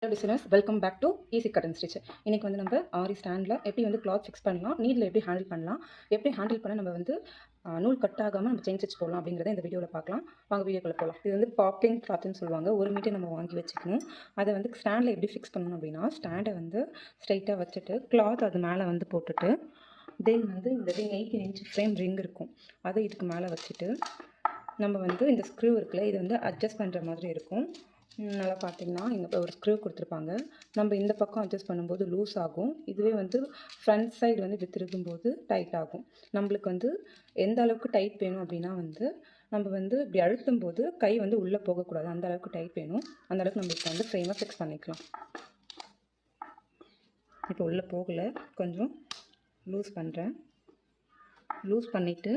Hello listeners, welcome back to easy cut and stitch. இன்றைக்கி வந்து நம்ம ஆரி ஸ்டாண்டில் எப்படி வந்து கிளாத் ஃபிக்ஸ் பண்ணலாம், நீடில் எப்படி ஹேண்டில் பண்ணலாம், எப்படி ஹேண்டில் பண்ண நம்ம வந்து நூல் கட் ஆகாமல் நம்ம செயின் ஸ்டிச் போடலாம் அப்படிங்கிறத இந்த வீடியோவில் பார்க்கலாம். வாங்க வீடியோக்குள்ளே போகலாம். இது வந்து பாப்லிங் கிளாத்னு சொல்லுவாங்க. 1 மீட்டர் நம்ம வாங்கி வச்சுக்கணும். அதை வந்து ஸ்டாண்டில் எப்படி ஃபிக்ஸ் பண்ணணும் அப்படின்னா, ஸ்டாண்டை வந்து ஸ்ட்ரைட்டாக வச்சுட்டு கிளாத் அது மேலே வந்து போட்டுட்டு தென் வந்து இந்த ரிங் 18 இன்ச் ஃப்ரேம் ரிங் இருக்கும், அதை இதுக்கு மேலே வச்சுட்டு நம்ம வந்து இந்த ஸ்க்ரூ இருக்குல்ல, இது வந்து அட்ஜஸ்ட் பண்ணுற மாதிரி இருக்கும். நல்லா பார்த்தீங்கன்னா இங்கே ஒரு ஸ்க்ரூ கொடுத்துருப்பாங்க. நம்ம இந்த பக்கம் அட்ஜஸ்ட் பண்ணும்போது லூஸ் ஆகும். இதுவே வந்து ஃப்ரண்ட் சைடு வந்து வித்திருக்கும்போது டைட் ஆகும். நம்மளுக்கு வந்து எந்த அளவுக்கு டைட் வேணும் அப்படின்னா வந்து நம்ம வந்து இப்படி அழுத்தும் போது கை வந்து உள்ளே போகக்கூடாது. அந்த அளவுக்கு டைட் வேணும். அந்த அளவுக்கு நம்ம இப்போ வந்து ஃப்ரேமை ஃபிக்ஸ் பண்ணிக்கலாம். இப்போ உள்ளே போகலை, கொஞ்சம் லூஸ் பண்ணுறேன். லூஸ் பண்ணிவிட்டு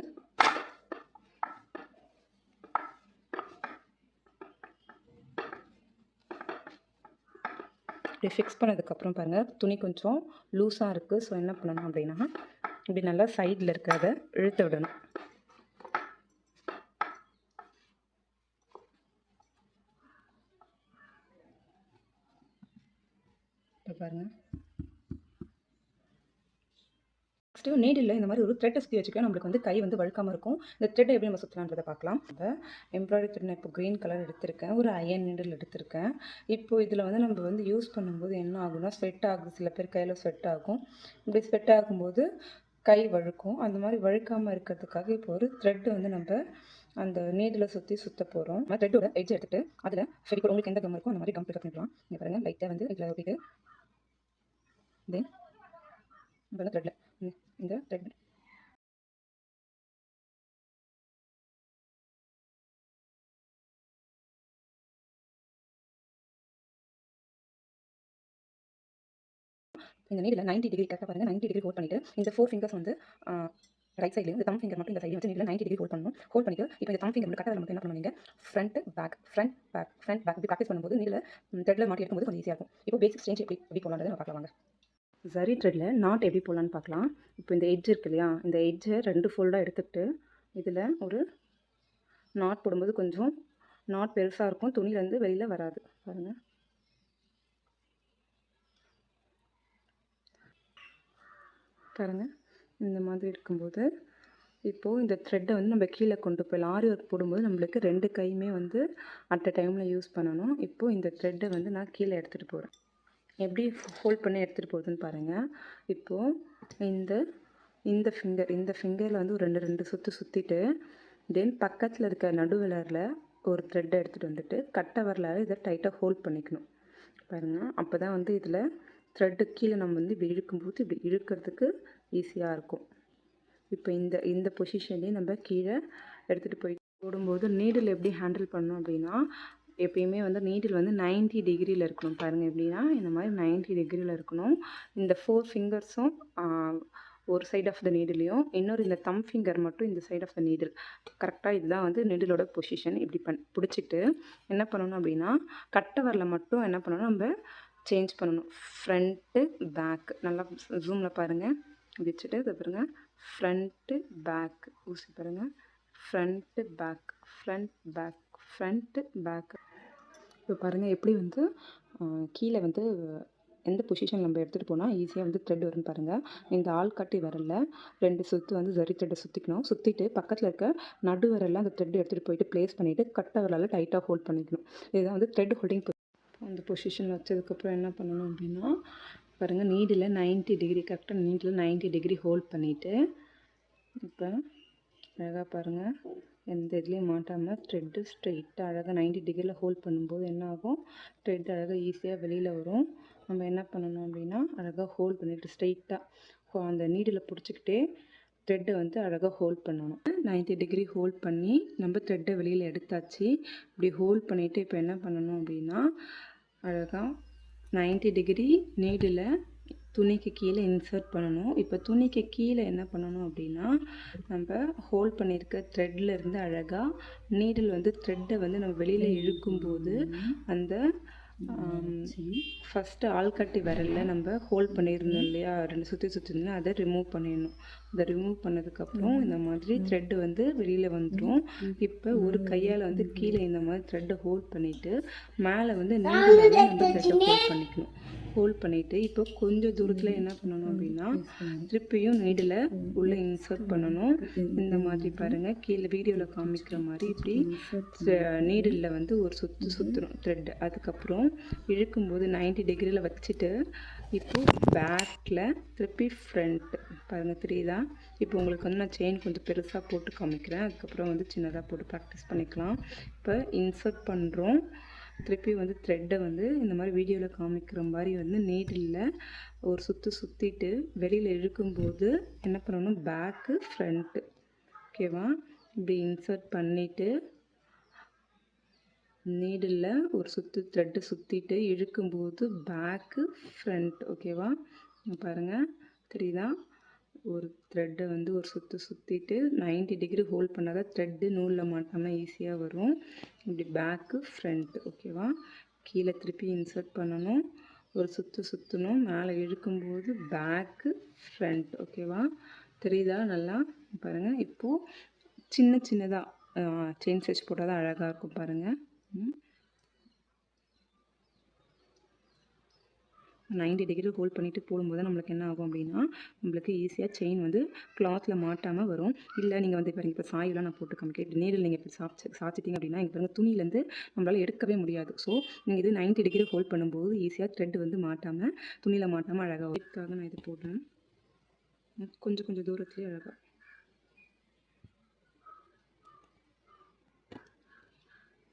இப்படி ஃபிக்ஸ் பண்ணதுக்கப்புறம் பாருங்கள், துணி கொஞ்சம் லூஸாக இருக்குது. ஸோ என்ன பண்ணணும் அப்படின்னா, இப்படி நல்லா சைடில் இருக்கிறத இழுத்து விடணும். இப்போ பாருங்கள், நெக்ஸ்ட்டு நீடில் இந்த மாதிரி ஒரு த்ரெட்டை சுற்றி வச்சுக்கலாம். நம்மளுக்கு வந்து கை வந்து வழுக்காமல் இருக்கும். இந்த த்ரெட்டை எப்படி நம்ம சுற்றலான்றதை பார்க்கலாம். இப்போ எம்ப்ராய்டரி த்ரெட் நான் இப்போ க்ரீன் கலர் எடுத்திருக்கேன், ஒரு அயன் நீடில் எடுத்திருக்கேன். இப்போ இதில் வந்து நம்ம வந்து யூஸ் பண்ணும்போது என்ன ஆகும்னா, ஸ்வெட் ஆகுது. சில பேர் கையில் ஸ்வெட் ஆகும். இப்படி ஸ்வெட் ஆகும்போது கை வழுக்கும். அந்த மாதிரி வழுக்காமல் இருக்கிறதுக்காக இப்போ ஒரு த்ரெட்டு வந்து நம்ம அந்த நீடில் சுற்ற போகிறோம். த்ரெட்டோட எட்ஜ் எடுத்துகிட்டு அதில் ஃபெவிகால் உங்களுக்கு எந்த கம் இருக்கோ அந்த மாதிரி கம் பிக்கப் பண்ணிக்கலாம். இங்கே பாருங்கள், லைட்டாக வந்து இதில் ஒட்டிட்டு தென் இப்போ த்ரெட்டில் இந்த த்ரெட் இந்த நீடில் 90 டிகிரி கரெக்டாக பாருங்கள், 90 டிகிரி ஹோல்ட் பண்ணிவிட்டு இந்த 4 ஃபிங்கர்ஸ் வந்து ரைட் சைட்லேயும் இந்த தம் ஃபிங்கர் மட்டும் இந்த சைட்லையும் வச்சு நீடில் 90 டிகிரி ஹோல்ட் பண்ணணும். ஹோல்ட் பண்ணிட்டு இப்போ இந்த தம் ஃபிங்கர் மட்டும் கரெக்டாக மட்டும் என்ன பண்ணுவீங்க, ஃப்ரண்ட் பேக் இப்படி ப்ராக்டிஸ் பண்ணும்போது நீடில் த்ரெட்டில் மாட்டி எடுக்கும்போது கொஞ்சம் ஈஸியாக இருக்கும். இப்போ பேசிக் ஸ்டேஞ்ச் எப்படி போடலான்றதை நம்ம பார்க்கலாம். வாங்க, சரி த்ரெட்டில் நாட் எப்படி போடலான்னு பார்க்கலாம். இப்போ இந்த எட்ஜ் இருக்கு இல்லையா, இந்த எட்ஜை 2 ஃபோல்டாக எடுத்துக்கிட்டு இதில் ஒரு நாட் போடும்போது கொஞ்சம் நாட் பெருசாக இருக்கும், துணியிலேருந்து வெளியில் வராது. பாருங்கள், பாருங்கள், இந்த மாதிரி இருக்கும்போது இப்போது இந்த த்ரெட்டை வந்து நம்ம கீழே கொண்டு போயிடலாம். ஆரி ஒர்க் போடும்போது நம்மளுக்கு 2 கையுமே வந்து அட் அ டைமில் யூஸ் பண்ணணும். இப்போது இந்த த்ரெட்டை வந்து நான் கீழே எடுத்துகிட்டு போகிறேன். எப்படி ஹோல்ட் பண்ணி எடுத்துகிட்டு போகுதுன்னு பாருங்கள். இப்போது இந்த ஃபிங்கரில் வந்து ஒரு 2 சுற்றிட்டு தென் பக்கத்தில் இருக்க நடுவிலரில் ஒரு த்ரெட்டை எடுத்துகிட்டு வந்துட்டு கட்டை வரலாறு இதை டைட்டாக ஹோல்ட் பண்ணிக்கணும். பாருங்கள், அப்போ தான் வந்து இதில் த்ரெட்டு கீழே நம்ம வந்து இப்படி இழுக்கும்போது இப்படி இழுக்கிறதுக்கு ஈஸியாக இருக்கும். இப்போ இந்த பொசிஷன்லேயே நம்ம கீழே எடுத்துகிட்டு போய் போடும்போது நீடில் எப்படி ஹேண்டில் பண்ணணும் அப்படின்னா, எப்பயுமே வந்து நீடில் வந்து 90 டிகிரியில் இருக்கணும். பாருங்கள், எப்படின்னா இந்த மாதிரி 90 டிகிரியில் இருக்கணும். இந்த 4 ஃபிங்கர்ஸும் ஒரு சைட் ஆஃப் த நீடிலையும் இன்னொரு இந்த தம் ஃபிங்கர் மட்டும் இந்த சைட் ஆஃப் த நீடில் கரெக்டாக. இதுதான் வந்து நீடிலோட பொசிஷன். இப்படி பிடிச்சிட்டு என்ன பண்ணணும் அப்படின்னா, கட்டை வரல மட்டும் என்ன பண்ணணும், நம்ம சேஞ்ச் பண்ணணும். ஃப்ரண்ட்டு பேக் நல்லா ஜூமில் பாருங்கள், வச்சுட்டு இதை பாருங்கள், ஃப்ரண்ட்டு பேக் ஊசி பாருங்கள், ஃப்ரண்ட்டு பேக் ஃப்ரண்ட்டு பேக். இப்போ பாருங்கள் எப்படி வந்து கீழே வந்து எந்த பொசிஷன் நம்ம எடுத்துகிட்டு போனால் ஈஸியாக வந்து த்ரெட் வரும்னு பாருங்கள். இந்த ஆள் கட்டி வரல 2 சுற்று வந்து ஜரி த்ரெட்டை சுற்றிக்கணும். சுற்றிட்டு பக்கத்தில் இருக்க நடு வரல அந்த த்ரெட் எடுத்துகிட்டு போயிட்டு ப்ளேஸ் பண்ணிவிட்டு கட்டை வரலால் டைட்டாக ஹோல்ட் பண்ணிக்கணும். இதுதான் வந்து த்ரெட் ஹோல்டிங். அந்த பொசிஷன் வச்சதுக்கப்புறம் என்ன பண்ணணும் அப்படின்னா, பாருங்கள், நீடில் 90 டிகிரி கரெக்டாக நீடில் 90 டிகிரி ஹோல்ட் பண்ணிவிட்டு இப்போ அழகாக பாருங்கள், எந்த இதுலேயும் மாட்டாமல் த்ரெட்டு ஸ்ட்ரெயிட்டாக அழகாக 90 டிகிரியில் ஹோல்ட் பண்ணும்போது என்ன ஆகும், த்ரெட் அழகாக ஈஸியாக வெளியில் வரும். நம்ம என்ன பண்ணணும் அப்படின்னா, அழகாக ஹோல்ட் பண்ணிவிட்டு ஸ்ட்ரெயிட்டாக அந்த நீடில் பிடிச்சிக்கிட்டே த்ரெட்டை வந்து அழகாக ஹோல்ட் பண்ணணும். 90 டிகிரி ஹோல்ட் பண்ணி நம்ம த்ரெட்டை வெளியில் எடுத்தாச்சு. இப்படி ஹோல்ட் பண்ணிவிட்டு இப்போ என்ன பண்ணணும் அப்படின்னா, அழகாக 90 டிகிரி நீடில் துணிக்கு கீழே இன்சர்ட் பண்ணணும். இப்போ துணிக்கு கீழே என்ன பண்ணணும் அப்படின்னா, நம்ம ஹோல்ட் பண்ணியிருக்க த்ரெட்லேருந்து அழகாக நீடில் வந்து த்ரெட்டை வந்து நம்ம வெளியில் இழுக்கும்போது அந்த ஃபஸ்ட்டு ஆள்காட்டி விரலில் நம்ம ஹோல்ட் பண்ணியிருந்தோம் இல்லையா, 2 சுற்றி சுற்றிருந்தோம், அதை ரிமூவ் பண்ணிடணும். அதை ரிமூவ் பண்ணதுக்கப்புறம் இந்த மாதிரி த்ரெட்டு வந்து வெளியில் வந்துடும். இப்போ ஒரு கையால் வந்து கீழே இந்த மாதிரி த்ரெட்டை ஹோல்ட் பண்ணிவிட்டு மேலே வந்து நீடில் நம்ம த்ரெட்டை ஹோல்ட் பண்ணிக்கணும். ஹோல்ட் பண்ணிவிட்டு இப்போ கொஞ்சம் தூரத்தில் என்ன பண்ணணும் அப்படின்னா திருப்பியும் நீடில் உள்ளே இன்சர்ட் பண்ணணும். இந்த மாதிரி பாருங்கள், கீழே வீடியோவில் காமிக்கிற மாதிரி இப்படி நீடில் வந்து ஒரு சுற்றணும் த்ரெட். அதுக்கப்புறம் இழுக்கும்போது 90 டிகிரியில் வச்சுட்டு இப்போது பேக்கில் திருப்பி ஃப்ரண்ட் பாருங்கள், தெரியுதா? இப்போ உங்களுக்கு வந்து நான் செயின் கொஞ்சம் பெருசாக போட்டு காமிக்கிறேன், அதுக்கப்புறம் வந்து சின்னதாக போட்டு ப்ராக்டிஸ் பண்ணிக்கலாம். இப்போ இன்சர்ட் பண்ணுறோம். திருப்பி வந்து த்ரெட்டை வந்து இந்த மாதிரி வீடியோவில் காமிக்கிற மாதிரி வந்து நீடில் ஒரு சுற்றிட்டு வெளியில் இழுக்கும்போது என்ன பண்ணணும், பேக்கு ஃப்ரண்ட்டு. ஓகேவா? இப்படி இன்சர்ட் பண்ணிவிட்டு நீடில் ஒரு த்ரெட்டு சுற்றிட்டு இழுக்கும்போது பேக்கு ஃப்ரண்ட். ஓகேவா? பாருங்கள், தெரியுதா? ஒரு த்ரெட்டை வந்து ஒரு சுற்றிட்டு 90 டிகிரி ஹோல்ட் பண்ணால் தான் த்ரெட்டு நூலில் மாட்டாமல் ஈஸியாக வரும். இப்படி பேக்கு ஃப்ரண்ட். ஓகேவா? கீழே திருப்பி இன்சர்ட் பண்ணணும், ஒரு சுற்றணும், மேலே இழுக்கும்போது பேக்கு ஃப்ரண்ட். ஓகேவா? தெரியுதா? நல்லா பாருங்கள். இப்போது சின்னதாக செயின் ஸ்டிச் போட்டால் தான் அழகாக இருக்கும் பாருங்கள். 90 டிகிரி ஹோல்ட் பண்ணிவிட்டு போடும்போது நம்மளுக்கு என்ன ஆகும் அப்படின்னா நம்மளுக்கு ஈஸியாக செயின் வந்து கிளாத்தில் மாட்டாமல் வரும். இல்லை நீங்கள் வந்து பாருங்கள், இப்போ சாயெல்லாம் நான் போட்டு காமிக்கிறேன். இப்படி நீடில் நீங்கள் இப்படி சாய்ச்சிட்டிங்க அப்படின்னா இங்கே பாருங்கள், துணியிலேருந்து நம்மளால் எடுக்கவே முடியாது. ஸோ நீங்கள் இது 90 டிகிரி ஹோல்ட் பண்ணும்போது ஈஸியாக த்ரெட் வந்து மாட்டாமல் துணியில் மாட்டாமல் அழகாக இதுக்காக நான் இது போடுறேன். கொஞ்சம் தூரத்துலேயே அழகாக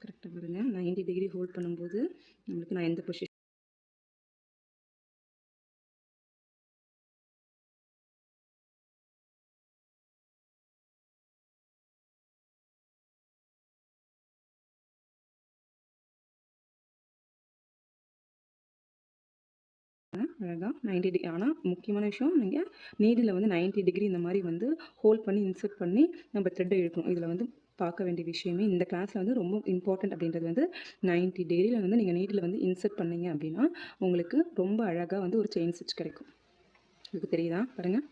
கரெக்டாக பாருங்கள். 90 டிகிரி ஹோல்ட் பண்ணும்போது நம்மளுக்கு நான் எந்த பொசிஷன் அழகாக 90 டிகிரி. ஆனால் முக்கியமான விஷயம், நீங்கள் நீடில் வந்து 90 டிகிரி இந்த மாதிரி வந்து ஹோல்ட் பண்ணி இன்சர்ட் பண்ணி நம்ம த்ரெட்டை இழுக்கணும். இதில் வந்து பார்க்க வேண்டிய விஷயமே இந்த கிளாஸில் வந்து ரொம்ப இம்பார்ட்டண்ட் அப்படின்றது வந்து 90 டிகிரியில் வந்து நீங்கள் நீடில் வந்து இன்சர்ட் பண்ணிங்க அப்படின்னா உங்களுக்கு ரொம்ப அழகாக வந்து ஒரு செயின் ஸ்டிச் கிடைக்கும். இதுக்கு தெரியுதா? பாருங்கள்.